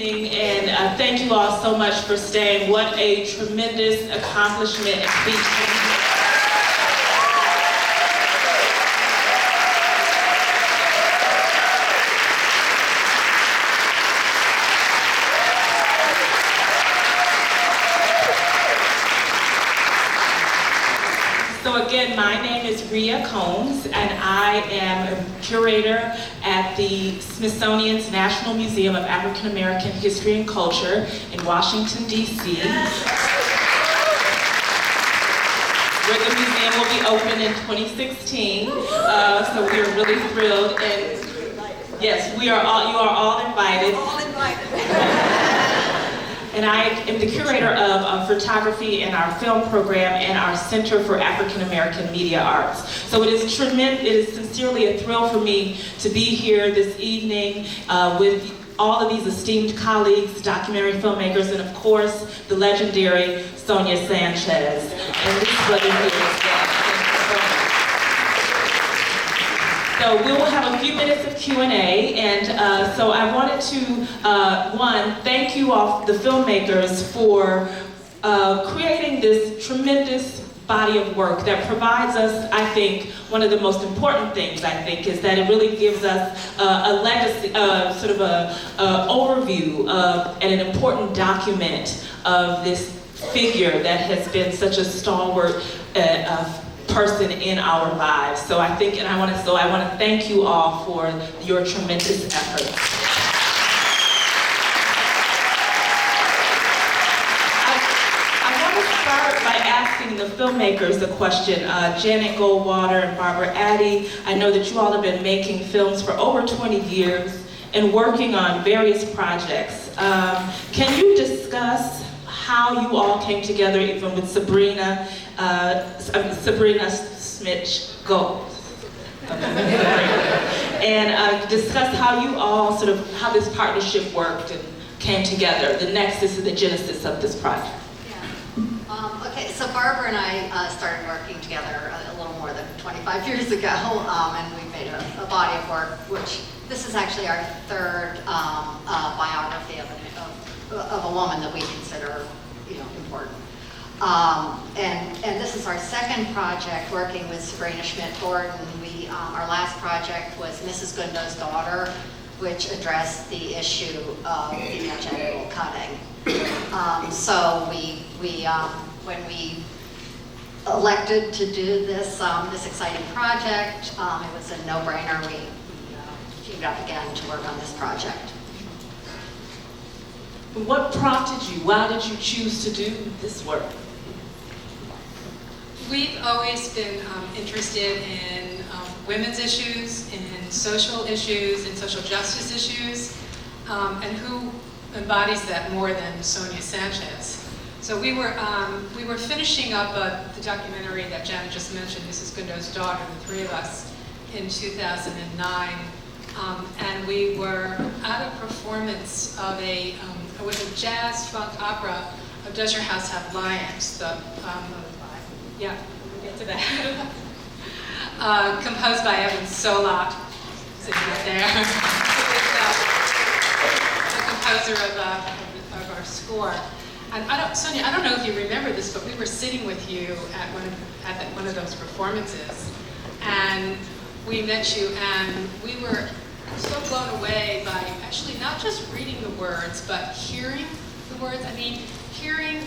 evening, and thank you all so much for staying. What a tremendous accomplishment and feat. So again, my name is Rhea Combs, and I am a curator at the Smithsonian's National Museum of African American History and Culture in Washington, D.C. Where the museum will be open in 2016. So we are really thrilled, and yes, you are all invited. All invited. And I am the curator of photography in our film program and our Center for African American Media Arts. So it is sincerely a thrill for me to be here this evening with all of these esteemed colleagues, documentary filmmakers, and of course, the legendary Sonia Sanchez. And this brother here as well. So we will have a few minutes of Q&A, and so I wanted to, one, thank you all, the filmmakers, for creating this tremendous body of work that provides us, I think, one of the most important things, I think, is that it really gives us a legacy, sort of a overview of, and an important document of this figure that has been such a stalwart person in our lives. So I think, and I want to thank you all for your tremendous efforts. I want to start by asking the filmmakers a question. Janet Goldwater and Barbara Addy, I know that you all have been making films for over 20 years and working on various projects. Can you discuss how you all came together, even with Sabrina Smith Gold, and discuss how you all how this partnership worked and came together, the nexus and the genesis of this project. Yeah. Okay, so Barbara and I started working together a little more than 25 years ago, and we made a body of work, which this is actually our third biography of a woman that we consider, important. And this is our second project working with Sabrina Schmidt-Gordon. Our last project was Mrs. Gundo's Daughter, which addressed the issue of female genital cutting. So when we elected to do this exciting project, it was a no-brainer. We teamed up again to work on this project. What prompted you? Why did you choose to do this work? We've always been interested in women's issues, in social issues, in social justice issues, and who embodies that more than Sonia Sanchez. So we were finishing up the documentary that Janet just mentioned, Mrs. Gundo's Daughter, the three of us, in 2009, and we were at a performance of it was a jazz funk opera of Does Your House Have Lions? Yeah, we'll get to that. Composed by Evan Solot, sitting right there. The composer of our score. And Sonia, I don't know if you remember this, but we were sitting with you at one of those performances, and we met you, and we were so blown away by actually not just reading the words, but hearing the words. I mean, hearing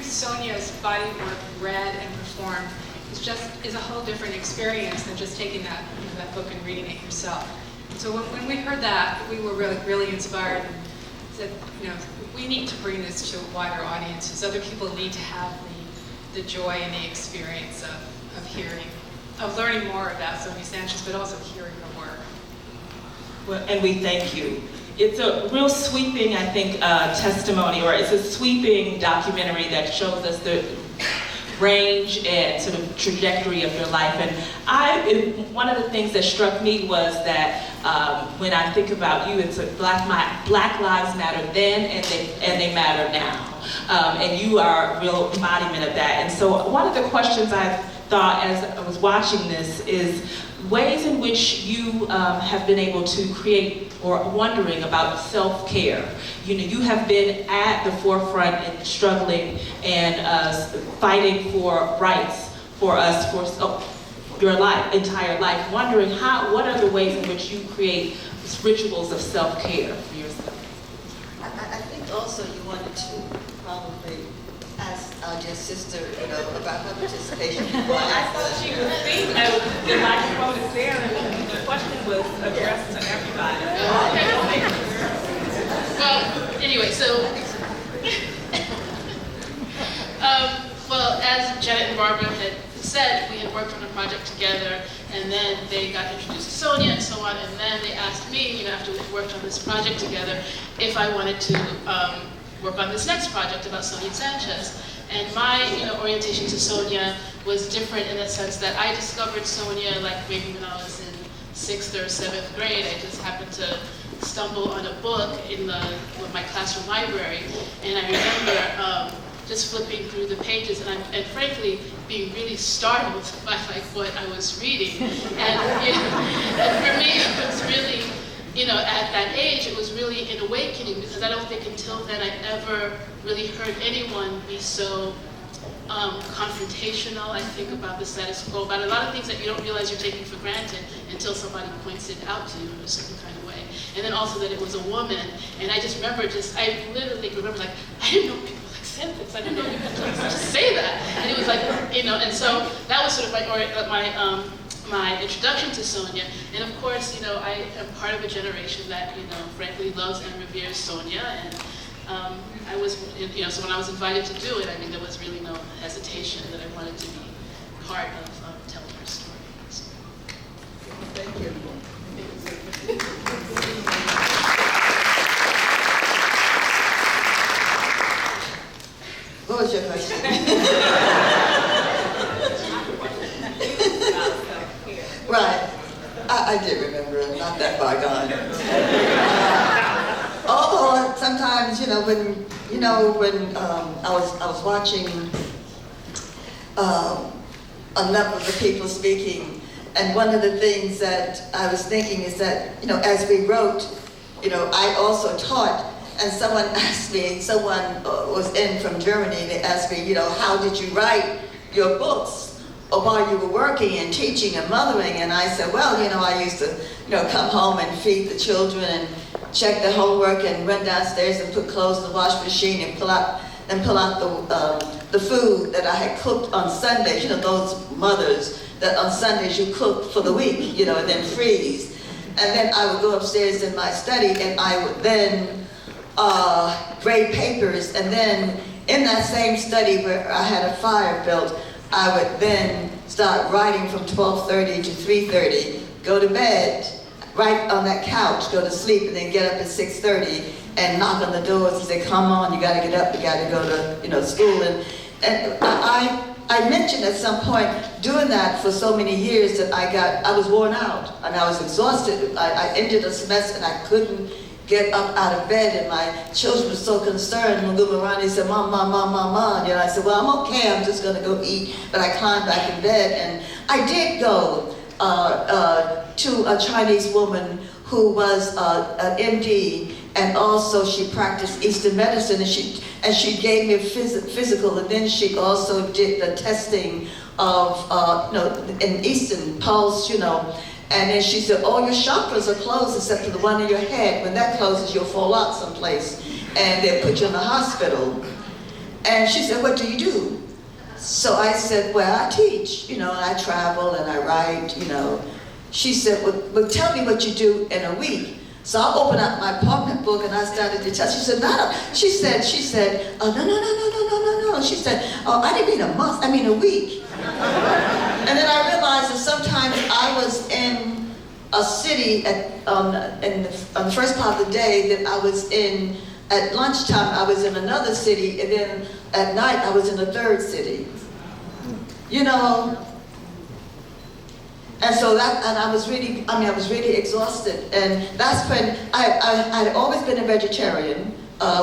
Sonia's body work read and performed is a whole different experience than just taking that book and reading it yourself. And so when we heard that, we were really inspired and said, we need to bring this to a wider audience, because other people need to have the joy and the experience of learning more about Sonia Sanchez, but also hearing her work. Well, and we thank you. It's a real sweeping, I think, testimony, or it's a sweeping documentary that shows us the range and sort of trajectory of your life. And one of the things that struck me was that when I think about you, it's Black Lives Matter then, and they matter now. And you are a real embodiment of that. And so one of the questions I thought as I was watching this is ways in which you have been able to create or wondering about self-care. You know, you have been at the forefront and struggling and fighting for rights for us for your entire life, wondering what are the ways in which you create rituals of self-care for yourself? I think also you wanted to probably ask our dear sister, about her participation. Well, I thought she was speaking, the microphone is there, and the question was addressed to everybody. Well, anyway, so, well, as Janet and Barbara had said, we had worked on a project together, and then they got introduced to Sonia and so on, and then they asked me, after we worked on this project together, if I wanted to work on this next project about Sonia and Sanchez. And my, orientation to Sonia was different in the sense that I discovered Sonia like maybe when I was in 6th or 7th grade. I just happened to stumble on a book in my classroom library, and I remember just flipping through the pages and frankly being really startled by what I was reading. And, and for me it was really, at that age it was really an awakening, because I don't think until then I ever really heard anyone be so confrontational, I think, about the status quo, about a lot of things that you don't realize you're taking for granted until somebody points it out to you in a certain kind of way. And then also that it was a woman, and I just remember I literally remember like, I didn't know people said this. I didn't know you could just say that. And it was like, and so that was sort of my introduction to Sonia. And of course, I am part of a generation that, frankly loves and reveres Sonia. And I was, so when I was invited to do it, I mean, there was really no hesitation that I wanted to be part of telling her story. So. Thank you. What was your question? Right. I did remember it, not that far gone. Although sometimes, when I was watching a number of the people speaking, and one of the things that I was thinking is that, as we wrote, I also taught. And someone asked me, someone was in from Germany, they asked me, how did you write your books while you were working and teaching and mothering? And I said, well, I used to, come home and feed the children and check the homework and run downstairs and put clothes in the wash machine and pull out the food that I had cooked on Sundays. Those mothers that on Sundays you cook for the week, and then freeze. And then I would go upstairs in my study and I would then grade papers, and then in that same study where I had a fire built, I would then start writing from 12:30 to 3:30, go to bed, write on that couch, go to sleep, and then get up at 6:30 and knock on the doors and say, come on, you gotta get up, you gotta go to school. And I mentioned at some point doing that for so many years that I was worn out and I was exhausted. I ended a semester and I couldn't get up out of bed, and my children were so concerned. When Lumarani said, Mom, I said, well, I'm okay, I'm just gonna go eat. But I climbed back in bed, and I did go to a Chinese woman who was an MD, and also she practiced Eastern medicine, and she gave me a physical, and then she also did the testing of in Eastern pulse, And then she said, all your chakras are closed except for the one in your head. When that closes, you'll fall out someplace, and they'll put you in the hospital. And she said, what do you do? So I said, well, I teach, and I travel and I write, She said, well, tell me what you do in a week. So I opened up my apartment book and I started to tell. She said, no. She said, oh, no. She said, oh, I didn't mean a month, I mean a week. And then I realized that sometimes I was in a city on the first part of the day, that I was in, at lunchtime I was in another city, and then at night I was in a third city. And so I was really exhausted. And that's when I'd always been a vegetarian.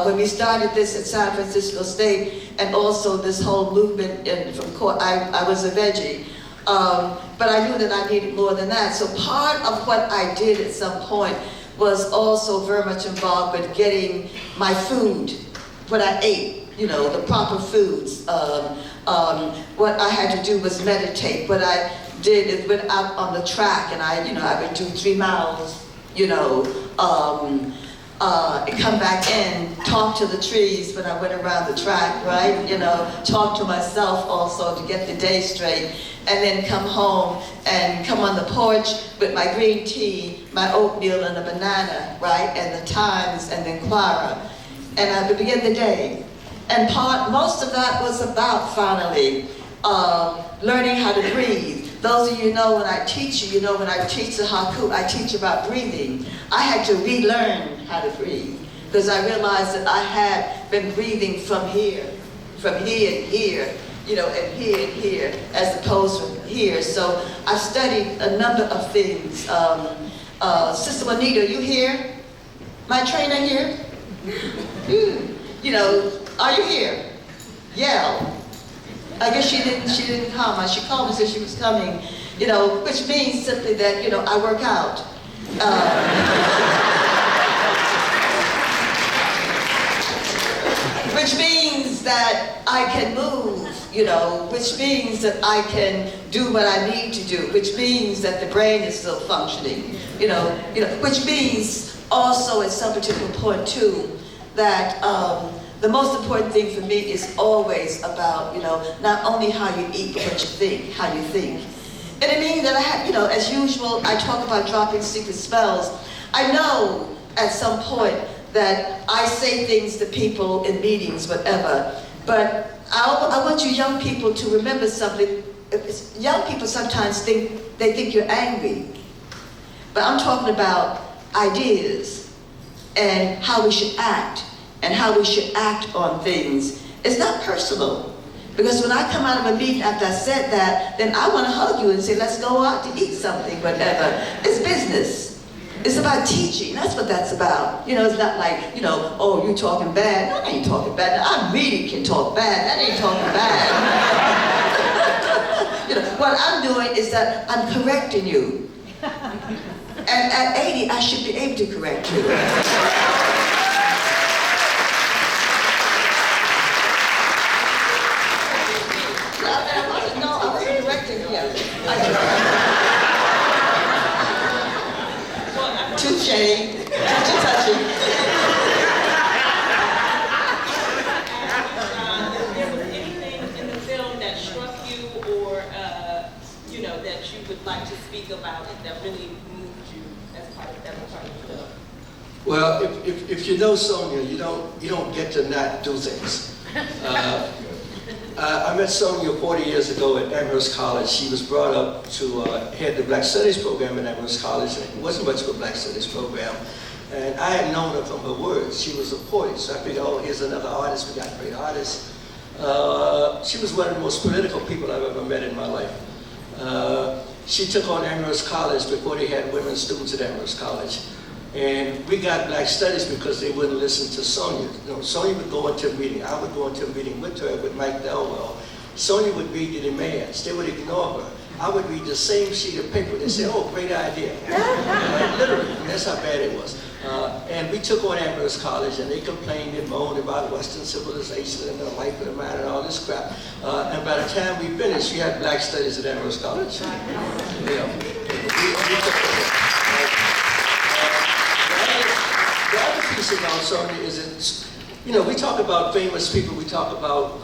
When we started this at San Francisco State, and also this whole movement from court, I was a veggie. But I knew that I needed more than that. So part of what I did at some point was also very much involved with getting my food, what I ate, you know, the proper foods. What I had to do was meditate. What I did is went out on the track, and I would do 3 miles, come back in, talk to the trees when I went around the track, right? Talk to myself also to get the day straight, and then come home and come on the porch with my green tea, my oatmeal and a banana, right? And the Times and the Inquirer. And I would begin the day. And most of that was about, finally, learning how to breathe. Those of you know when I teach when I teach the haiku, I teach about breathing. I had to relearn how to breathe because I realized that I had been breathing from here and here, and here, as opposed to here. So I've studied a number of things. Sister Juanita, you here? My trainer here? Are you here? Yell. I guess she didn't come. She called me and said she was coming, which means simply that, I work out. Which means that I can move, which means that I can do what I need to do, which means that the brain is still functioning, which means also at some particular point too, that the most important thing for me is always about, not only how you eat, but what you think, how you think. And it means that I have, as usual, I talk about dropping secret spells. I know at some point that I say things to people in meetings, whatever, but I want you young people to remember something. Young people sometimes think you're angry, but I'm talking about ideas and how we should act. And how we should act on things. It's not personal. Because when I come out of a meeting after I said that, then I want to hug you and say, let's go out to eat something, whatever. It's business. It's about teaching. That's what that's about. It's not like, oh, you talking bad. No, I ain't talking bad. I really can talk bad. That ain't talking bad. What I'm doing is that I'm correcting you. And at 80, I should be able to correct you. Touche. Touchy. There was anything in the film that struck you or, that you would like to speak about it that really moved you as part of the film? Well, if you know Sonia, you don't get to not do things. I met Sonia 40 years ago at Amherst College. She was brought up to head the Black Studies program at Amherst College, and it wasn't much of a Black Studies program. And I had known her from her words. She was a poet, so I figured, oh, here's another artist. We got great artists. She was one of the most political people I've ever met in my life. She took on Amherst College before they had women students at Amherst College. And we got Black Studies because they wouldn't listen to Sonia. Sonia would go into a meeting. I would go into a meeting with her, with Mike Delwell. Sonia would read the demands. They would ignore her. I would read the same sheet of paper. They'd say, oh, great idea. Literally, that's how bad it was. And we took on Amherst College, and they complained and moaned about Western civilization and the life of the man and all this crap. And by the time we finished, we had Black Studies at Amherst College. The other piece about Sonia is that, we talk about famous people, we talk about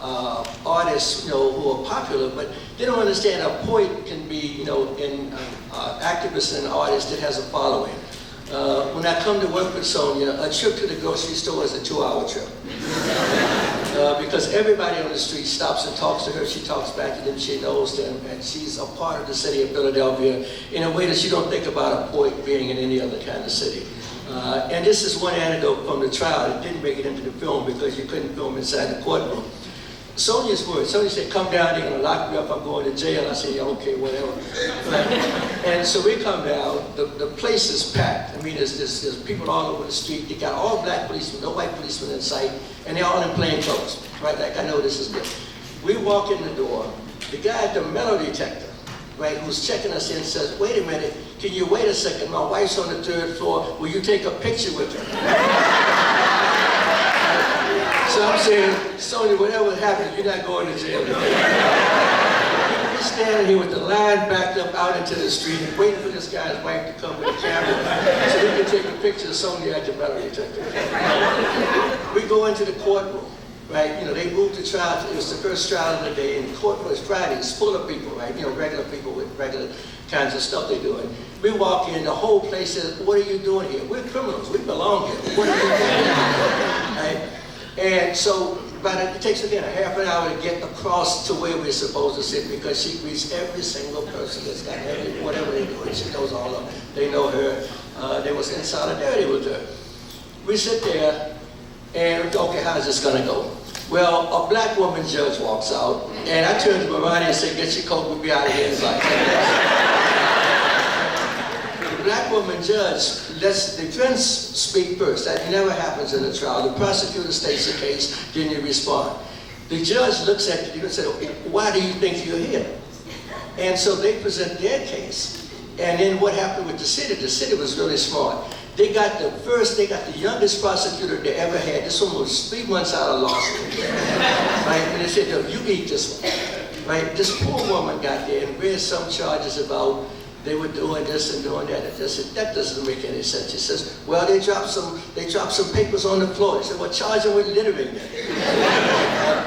artists, who are popular, but they don't understand a poet can be, an activist and an artist that has a following. When I come to work with Sonia, a trip to the grocery store is a 2-hour trip. Because everybody on the street stops and talks to her, she talks back to them, she knows them, and she's a part of the city of Philadelphia in a way that you don't think about a poet being in any other kind of city. And this is one anecdote from the trial. It didn't make it into the film because you couldn't film inside the courtroom. Sonia's words. Sonia said, come down, they're going to lock me up, I'm going to jail. I said, yeah, okay, whatever. And so we come down, the place is packed. I mean, there's people all over the street. They got all black policemen, no white policemen in sight, and they're all in plain clothes, right? Like, I know this is good. We walk in the door, the guy at the metal detector, right, who's checking us in says, wait a minute, can you wait a second? My wife's on the 3rd floor. Will you take a picture with her? So I'm saying, Sonia, whatever happens, you're not going to jail today. We're standing here with the line backed up out into the street and waiting for this guy's wife to come with the camera so he can take a picture of Sonia at the metal detector. We go into the courtroom, right? You know, they moved the trial. It was the first trial of the day, and the court was Friday. It's full of people, right? You know, regular people with regular kinds of stuff they're doing. We walk in, the whole place says, what are you doing here? We're criminals. We belong here. What are you doing here? Right? And so, it takes again a half an hour to get across to where we're supposed to sit because she greets every single person that's got whatever they're doing. She knows all of them. They know her. They was in solidarity with her. We sit there and, okay, how's this gonna go? Well, a black woman judge walks out and I turn to Marani and say, get your coat, we'll be out of here in like 10 minutes. The black woman judge lets the defense speak first. That never happens in a trial. The prosecutor states the case, then you respond. The judge looks at you and says, why do you think you're here? And so they present their case. And then what happened with the city? The city was really smart. They got the youngest prosecutor they ever had. This one was 3 months out of law school. Right? And they said, no, you eat this one. Right? This poor woman got there and read some charges about they were doing this and doing that. And I said, that doesn't make any sense. She says, well, they dropped some papers on the floor. She said, well, charge them with littering then.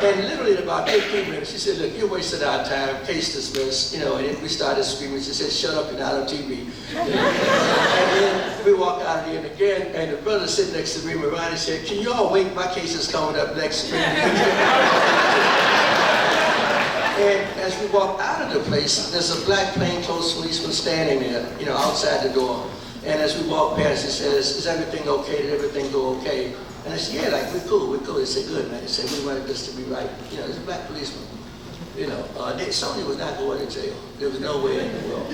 And literally in about 15 minutes, she said, look, you wasted our time, case dismissed, you know, and then we started screaming. She said, shut up, you're not on TV. And then we walk out of here and again, and the brother sitting next to me, Marani, said, can you all wait, my case is coming up next week. And as we walk out of the place, there's a black plainclothes policeman standing there, you know, outside the door. And as we walk past, he says, is everything okay? Did everything go okay? And I said, yeah, like, we're cool. He said, good, man. He said, we wanted this to be right. You know, there's a black policeman. You know, Sonia was not going to jail. There was no way in the world.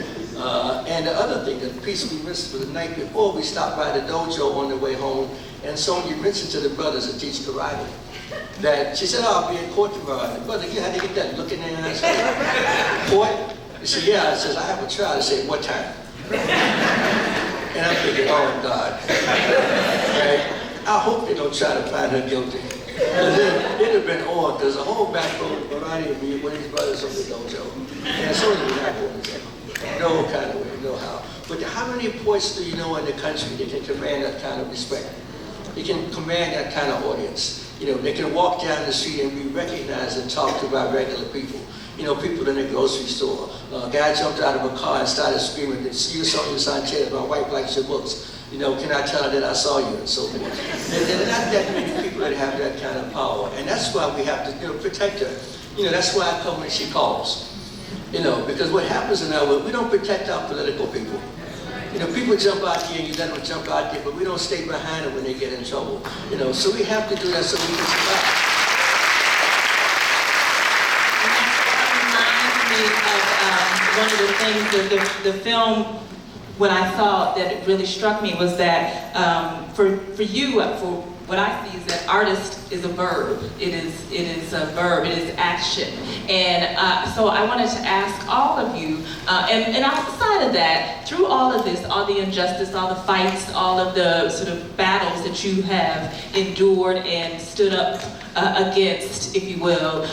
And the other thing, the piece we missed was the night before, we stopped by the dojo on the way home, and Sonia mentioned to the brothers that teach karate that she said, oh, I'll be in court tomorrow. And the brother, you had to get that look in their eyes. Court? He said, yeah. I says, I have a trial. I said, what time? And I'm thinking, oh, God. Right? I hope they don't try to find her guilty. Because it'd have been on, because the whole backbone of variety of me with his brothers from the dojo. And so was not going to jail. No kind of way, no how. But how many points do you know in the country that can command that kind of respect? They can command that kind of audience. You know, they can walk down the street and be recognized and talked to by regular people. You know, people in the grocery store. A guy jumped out of a car and started screaming, you Sonia Sanchez, my wife likes your books. You know, can I tell her that I saw you and so forth. And there are not that many people that have that kind of power. And that's why we have to, you know, protect her. You know, that's why I come when she calls. You know, because what happens in our world, we don't protect our political people. You know, people jump out here and you let them jump out there, but we don't stay behind them when they get in trouble. You know, so we have to do that so we can survive. One of the things that the film, when I saw that it really struck me was that for you, for what I see is that artist is a verb. It is a verb. It is action. And so I wanted to ask all of you, and outside of that, through all of this, all the injustice, all the fights, all of the sort of battles that you have endured and stood up against, if you will,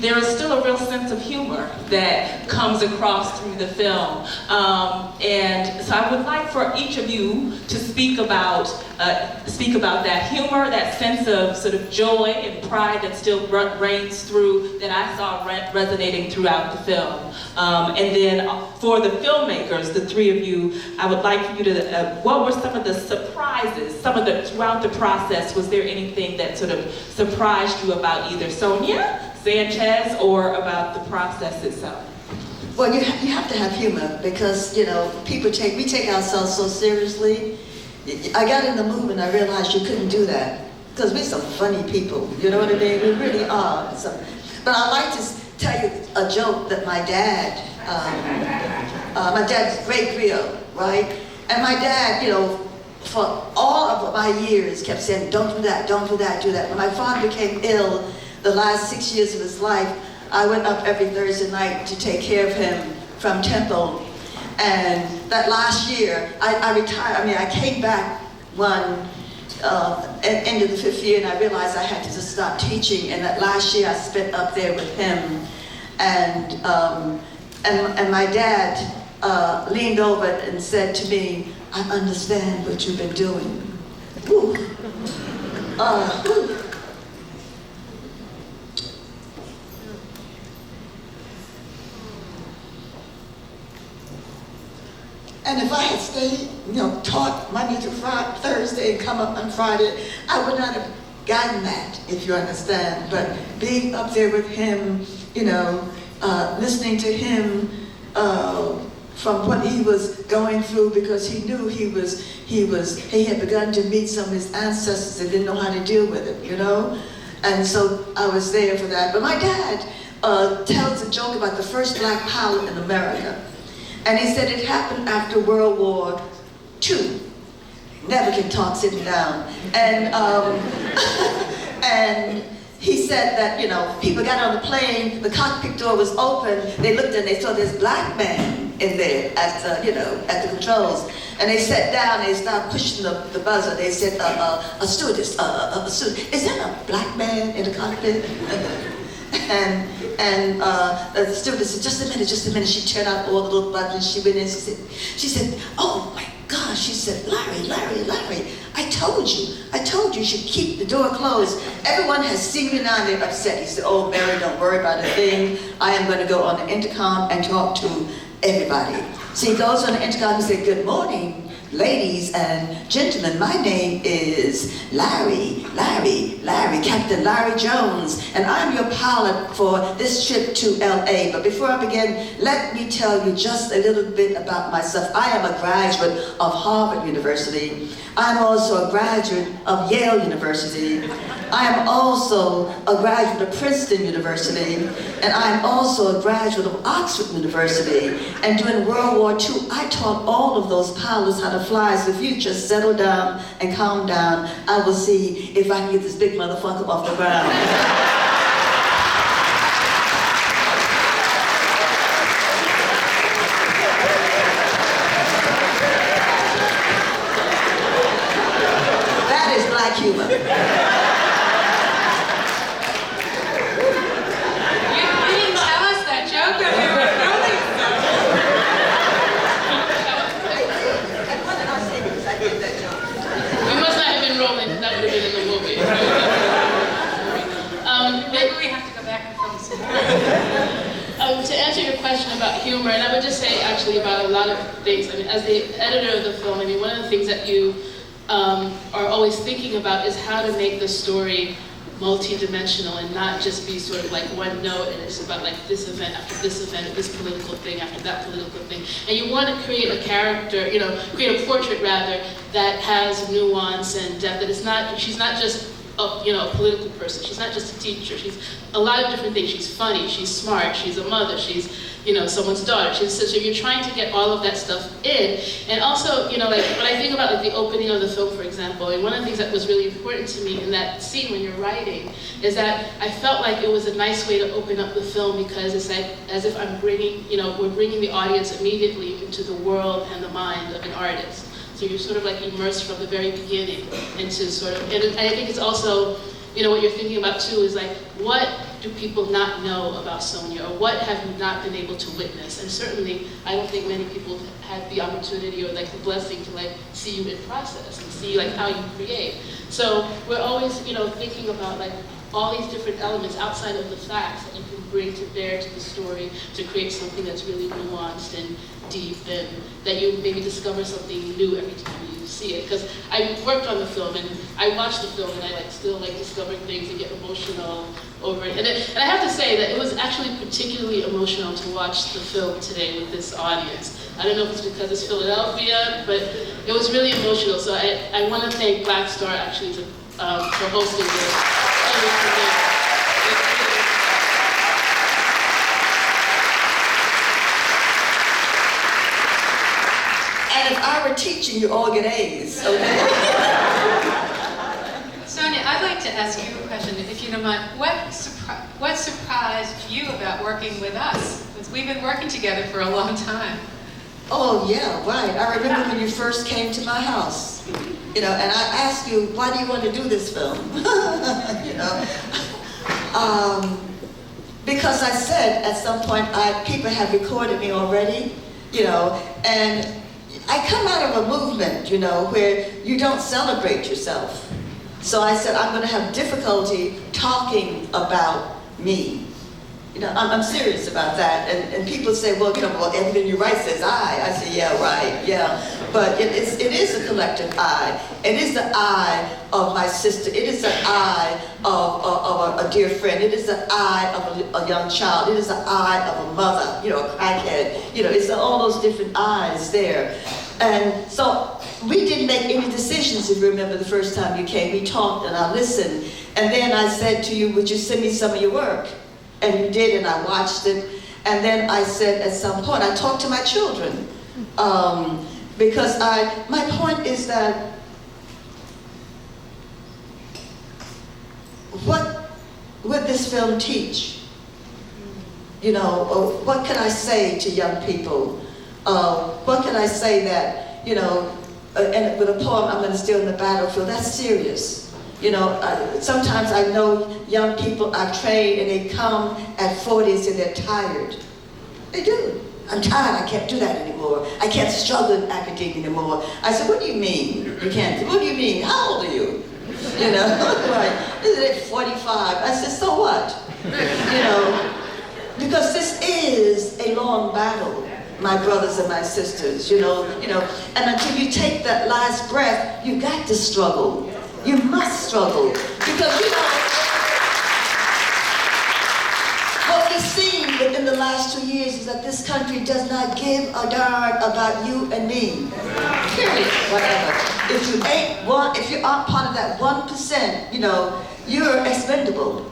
there is still a real sense of humor that comes across through the film. And so I would like for each of you to speak about that humor, that sense of sort of joy and pride that still reigns through, that I saw resonating throughout the film. And then for the filmmakers, the three of you, I would like for you to, what were some of the surprises, throughout the process, was there anything that sort of surprised you about either Sonia, Sanchez, or about the process itself? Well, you have to have humor because, you know, we take ourselves so seriously. I got in the movement, I realized you couldn't do that because we're some funny people, you know what I mean? We really are. But I'd like to tell you a joke that my dad's great griot, right? And my dad, you know, for all of my years kept saying, don't do that, don't do that, do that. When my father became ill, the last 6 years of his life, I went up every Thursday night to take care of him from Temple. And that last year, I retired, I came back end of the 5th year, and I realized I had to just stop teaching. And that last year I spent up there with him, and my dad leaned over and said to me, "I understand what you've been doing." Whew. Whew. And if I had stayed, taught Monday to Friday, Thursday, and come up on Friday, I would not have gotten that, if you understand. But being up there with him, listening to him from what he was going through, because he knew he had begun to meet some of his ancestors and didn't know how to deal with it, And so I was there for that. But my dad tells a joke about the first black pilot in America. And he said it happened after World War II. Never can talk sitting down. And and he said that, people got on the plane, the cockpit door was open, they looked and they saw this black man in there at the controls. And they sat down and they started pushing the buzzer. They said, a stewardess, a stewardess, is there a black man in the cockpit? And the stewardess said, just a minute. She turned out all the little buttons. She went in, she said, oh my gosh, she said, Larry, I told you you should keep the door closed. Everyone has seen you now and they're upset. He said, oh, Mary, don't worry about a thing. I am going to go on the intercom and talk to everybody. So he goes on the intercom and said, good morning, ladies and gentlemen, my name is Larry, Captain Larry Jones, and I'm your pilot for this trip to LA. But before I begin, let me tell you just a little bit about myself. I am a graduate of Harvard University. I'm also a graduate of Yale University. I am also a graduate of Princeton University, and I am also a graduate of Oxford University. And during World War II, I taught all of those pilots how to fly. So if you just settle down and calm down, I will see if I can get this big motherfucker off the ground. That is black humor. You didn't tell us that joke when we were filming. We must not have been rolling, that would have been in the movie. Maybe we have to go back and film some more. To answer your question about humor, and I would just say actually about a lot of things. I mean, as the editor of the film, one of the things that you are always thinking about is how to make the story multi-dimensional and not just be sort of like one note and it's about like this event after this event, or this political thing after that political thing. And you want to create a character, create a portrait rather, that has nuance and depth, that it's not, she's not just a political person, she's not just a teacher, she's a lot of different things. She's funny, she's smart, she's a mother, she's someone's daughter. So you're trying to get all of that stuff in. And also, when I think about like the opening of the film, for example, and one of the things that was really important to me in that scene when you're writing is that I felt like it was a nice way to open up the film, because it's like as if I'm bringing, we're bringing the audience immediately into the world and the mind of an artist. So you're sort of like immersed from the very beginning into sort of, and I think it's also, what you're thinking about too is like, what do people not know about Sonia, or what have you not been able to witness? And certainly, I don't think many people had the opportunity or like the blessing to like see you in process and see like how you create. So we're always, thinking about like all these different elements outside of the facts that you can bring to bear to the story to create something that's really nuanced and deep, and that you maybe discover something new every time you see it. Because I worked on the film and I watched the film and I still discover things and get emotional over it. And I have to say that it was actually particularly emotional to watch the film today with this audience. I don't know if it's because it's Philadelphia, but it was really emotional. So I want to thank Blackstar actually for hosting this. And if I were teaching, you all get A's, okay? Sonia, I'd like to ask you a question, if you don't mind. What surprised you about working with us? Because we've been working together for a long time. Oh, yeah, right. I remember when you first came to my house, you know, and I asked you, why do you want to do this film? You know, because I said at some point, people have recorded me already, you know, and I come out of a movement, you know, where you don't celebrate yourself. So I said, I'm going to have difficulty talking about me. You know, I'm serious about that. And people say, well, you know, well, everything you write says I. I say, yeah, right, yeah. But it is a collective I. It is the I of my sister. It is the I of a dear friend. It is the I of a young child. It is the I of a mother, you know, a crackhead. You know, it's all those different I's there. And so we didn't make any decisions, if you remember the first time you came. We talked and I listened. And then I said to you, would you send me some of your work? And you did, and I watched it. And then I said at some point, I talked to my children. Because my point is that what would this film teach? You know, what can I say to young people? What can I say that, you know, and with a poem, I'm going to steal in the battlefield, that's serious. You know, sometimes I know young people I've trained and they come at 40s and they're tired. They do. I'm tired, I can't do that anymore. I can't struggle in academia anymore. I said, what do you mean you can't? What do you mean? How old are you? You know, like, isn't it 45? I said, so what? You know, because this is a long battle, my brothers and my sisters, you know, and until you take that last breath, you got to struggle. You must struggle, because you know, what we've seen within the last 2 years is that this country does not give a darn about you and me. Period, whatever. If you aren't part of that 1%, you know, you're expendable.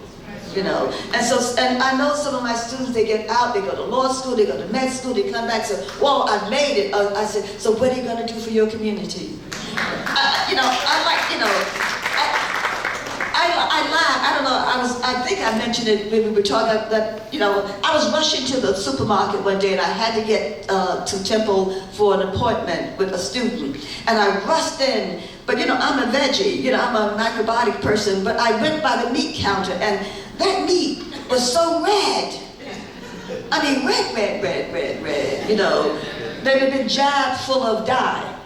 You know, and I know some of my students, they get out, they go to law school, they go to med school, they come back and say, whoa, I've made it. I said, so what are you going to do for your community? You know, I like, you know, I laugh. I don't know, I think I mentioned it when we were talking that, you know, I was rushing to the supermarket one day and I had to get to Temple for an appointment with a student. And I rushed in, but you know, I'm a veggie, you know, I'm a macrobiotic person, but I went by the meat counter and that meat was so red. I mean, red, you know. They had been jabbed full of dye.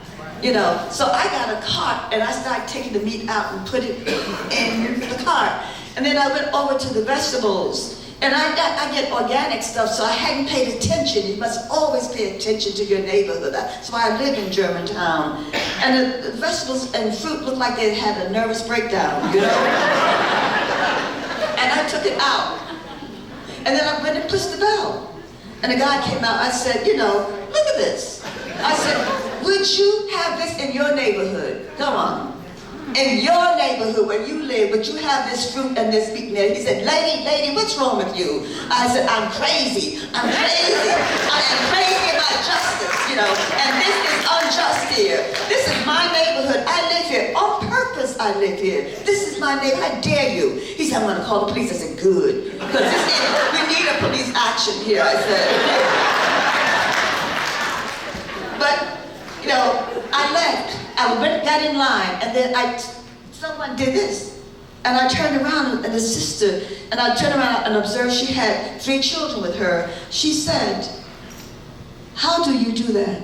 You know, so I got a cart and I started taking the meat out and put it in the cart. And then I went over to the vegetables. And I get organic stuff, so I hadn't paid attention. You must always pay attention to your neighborhood. That's why I live in Germantown. And the vegetables and fruit looked like they had a nervous breakdown, you know? And I took it out. And then I went and pushed the bell. And the guy came out, I said, you know, look at this. I said, would you have this in your neighborhood? Come on. In your neighborhood where you live, would you have this fruit and this meat in there? He said, lady, what's wrong with you? I said, I'm crazy. I am crazy about justice, you know, and this is unjust here. This is my neighborhood. I live here. On purpose, I live here. This is my neighborhood. How dare you? He said, I'm going to call the police. I said, good. Because we need a police action here, I said. But, you know, I left. I went, got in line, and then someone did this. And I turned around, and the sister, and I turned around and observed she had 3 children with her. She said, how do you do that?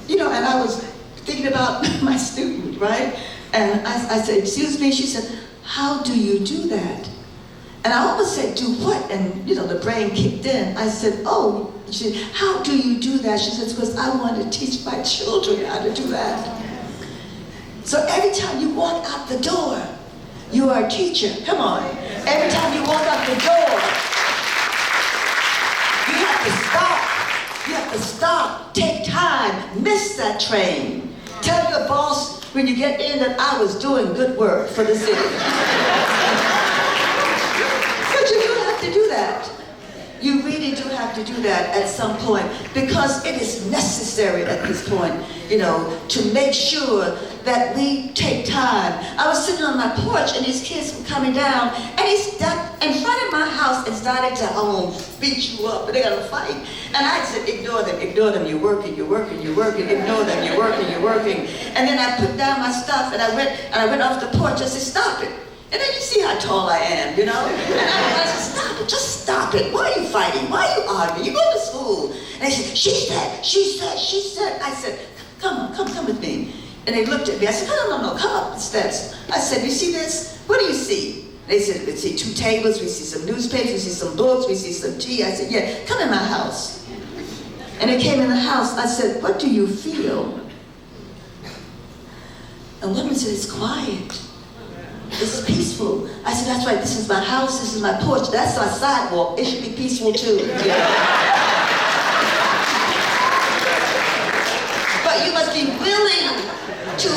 You know, and I was thinking about my student, right? And I said, excuse me, she said, how do you do that? And I almost said, do what? And, you know, the brain kicked in. I said, oh, she said, how do you do that? She said, because I want to teach my children how to do that. So every time you walk out the door, you are a teacher. Come on. Every time you walk out the door, you have to stop. You have to stop, take time, miss that train. Tell your boss when you get in that I was doing good work for the city. But you do have to do that. You really do have to do that at some point because it is necessary at this point, you know, to make sure that we take time. I was sitting on my porch and these kids were coming down and he stepped in front of my house and started to beat you up and they're gonna fight. And I said, ignore them, you're working, ignore them, you're working. And then I put down my stuff and I went off the porch and said, stop it. And then you see how tall I am, you know? And I said, stop it, just stop it. Why are you fighting? Why are you arguing? You go to school. And they said, she said. I said, come with me. And they looked at me. I said, no, come up the steps. I said, you see this? What do you see? They said, we see 2 tables, we see some newspapers, we see some books, we see some tea. I said, yeah, come in my house. And they came in the house. I said, what do you feel? And women said, it's quiet. It's peaceful. I said, that's right, this is my house, this is my porch, that's our sidewalk. It should be peaceful too. But you must be willing to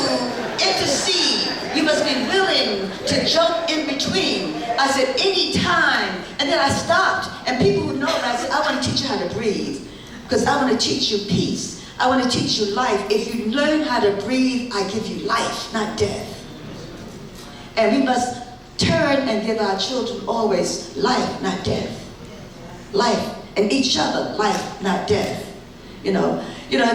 intercede. You must be willing to jump in between. I said, any time. And then I stopped. And people who know me, I said, I want to teach you how to breathe. Because I want to teach you peace. I want to teach you life. If you learn how to breathe, I give you life, not death. And we must turn and give our children always life, not death. Life, and each other, life, not death. You know,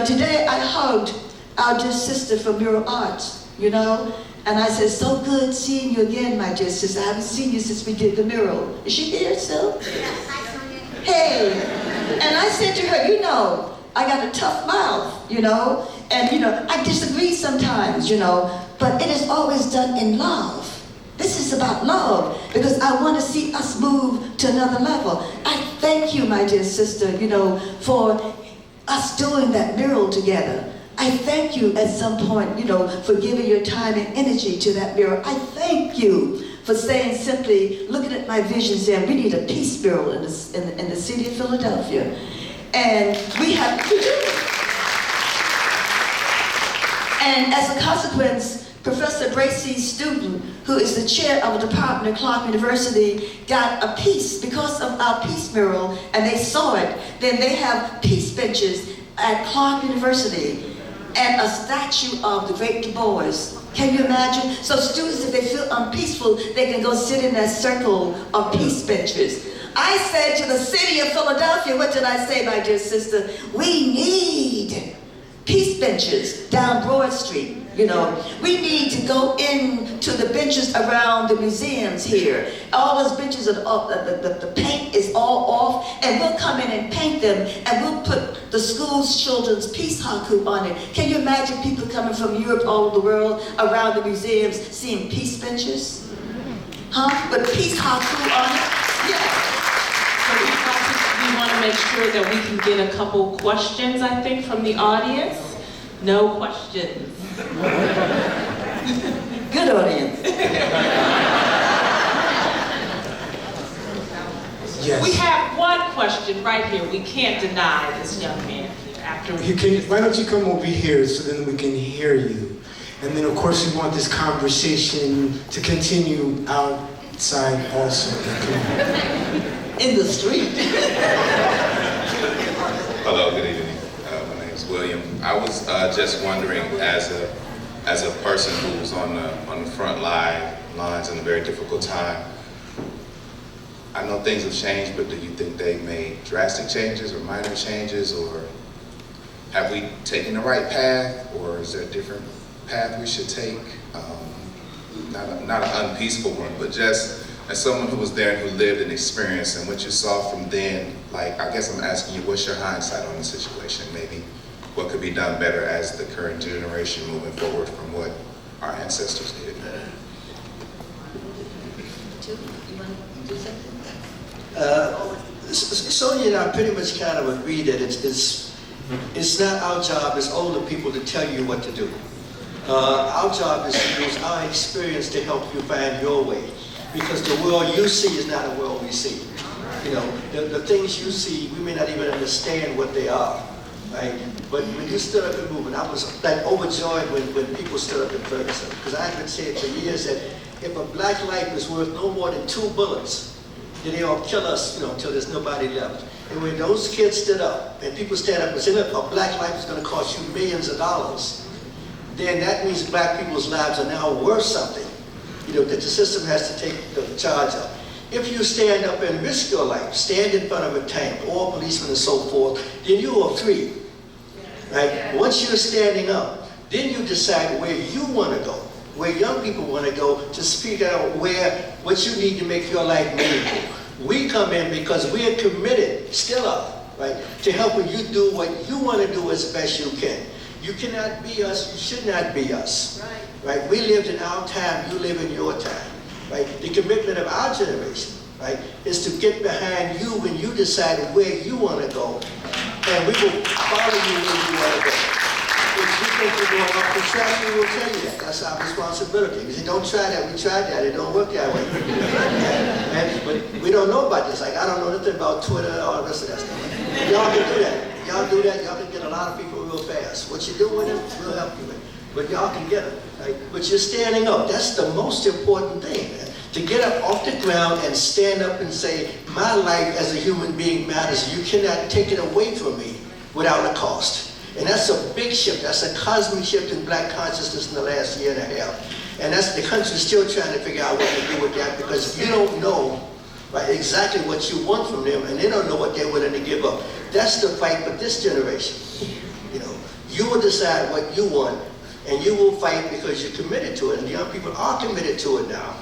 today I hugged our dear sister from Mural Arts, you know, and I said, so good seeing you again, my dear sister. I haven't seen you since we did the mural. Is she here still? Yes, hi, Sonia. Hey, and I said to her, you know, I got a tough mouth, you know, and you know, I disagree sometimes, you know, but it is always done in love. This is about love, because I want to see us move to another level. I thank you, my dear sister, you know, for us doing that mural together. I thank you at some point, you know, for giving your time and energy to that mural. I thank you for saying simply, looking at my vision, saying we need a peace mural in the city of Philadelphia. And we do. And as a consequence, Professor Bracey's student, who is the chair of the department at Clark University, got a piece because of our peace mural, and they saw it. Then they have peace benches at Clark University and a statue of the great Du Bois. Can you imagine? So students, if they feel unpeaceful, they can go sit in that circle of peace benches. I said to the city of Philadelphia, what did I say, my dear sister? We need peace benches down Broad Street. You know, we need to go into the benches around the museums here. All those benches, the paint is all off, and we'll come in and paint them, and we'll put the school's children's peace haku on it. Can you imagine people coming from Europe, all over the world, around the museums, seeing peace benches? Huh? With peace haku on it? Yeah. So we want to make sure that we can get a couple questions, I think, from the audience. No questions. Good audience. Yes. We have one question right here. We can't deny this young man here after Why don't you come over here so then we can hear you? And then of course we want this conversation to continue outside also. In the street. Hello, good evening. My name is William. I was just wondering, as a person who's on the front lines in a very difficult time, I know things have changed, but do you think they've made drastic changes or minor changes, or have we taken the right path, or is there a different path we should take? Not an unpeaceful one, but just as someone who was there and who lived and experienced and what you saw from then, like, I guess I'm asking you, what's your hindsight on the situation? Maybe what could be done better as the current generation moving forward from what our ancestors did? Sonia and I pretty much kind of agree that it's not our job as older people to tell you what to do. Our job is to use our experience to help you find your way. Because the world you see is not the world we see. You know, the things you see, we may not even understand what they are, right? But when you stood up and moved, and I was like overjoyed when people stood up in Ferguson. Because I've been saying for years that if a black life is worth no more than 2 bullets, then they'll kill us, until there's nobody left. And when those kids stood up, and people stand up and say, look, a black life is going to cost you millions of dollars, then that means black people's lives are now worth something, that the system has to take the charge of. If you stand up and risk your life, stand in front of a tank, or policemen and so forth, then you are free, right? Once you're standing up, then you decide where you want to go, where young people want to go to figure out what you need to make your life meaningful. We come in because we are committed, still are, right, to helping you do what you want to do as best you can. You cannot be us, you should not be us. Right? We lived in our time, you live in your time. Right? The commitment of our generation, right, is to get behind you when you decide where you want to go, and we will follow you where you want to go. If you think you're going off the track, we will tell you that. That's our responsibility. We say, don't try that, we tried that, it don't work that way. But we don't know about this. Like, I don't know nothing about Twitter or all the rest of that stuff. Y'all can do that. Y'all do that, y'all can get a lot of people real fast. What you do with it, we'll help you with. But y'all can get them, right? But you're standing up. That's the most important thing, man. To get up off the ground and stand up and say, my life as a human being matters. You cannot take it away from me without a cost. And that's a big shift. That's a cosmic shift in black consciousness in the last year and a half. And that's the country still trying to figure out what to do with that, because you don't know, right, exactly what you want from them, and they don't know what they're willing to give up. That's the fight with this generation. You will decide what you want, and you will fight because you're committed to it. And the young people are committed to it now.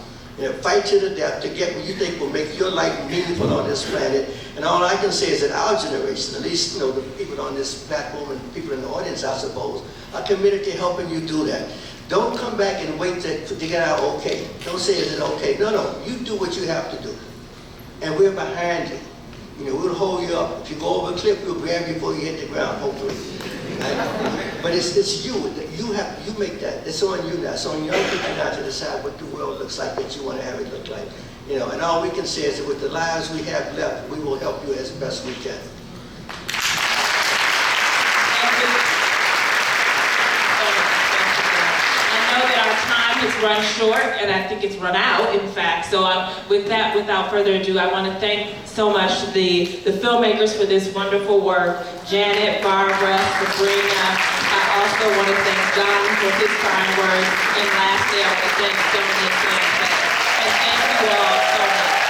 Fight to the death to get what you think will make your life meaningful on this planet. And all I can say is that our generation, at least the people on this platform and people in the audience, I suppose, are committed to helping you do that. Don't come back and wait to get out okay. Don't say, is it okay? No, you do what you have to do. And we're behind you. We'll hold you up. If you go over a cliff, we'll grab you before you hit the ground, hopefully. Right? But it's you. You make that. It's on you now. It's on young people now to decide what the world looks like that you want to have it look like. And all we can say is that with the lives we have left, we will help you as best we can. I know that our time has run short, and I think it's run out, in fact. So with that, without further ado, I want to thank so much the filmmakers for this wonderful work. Janet, Barbara, Sabrina. I also want to thank John for his kind words. And lastly, I want to thank Sonia and thank you all so much.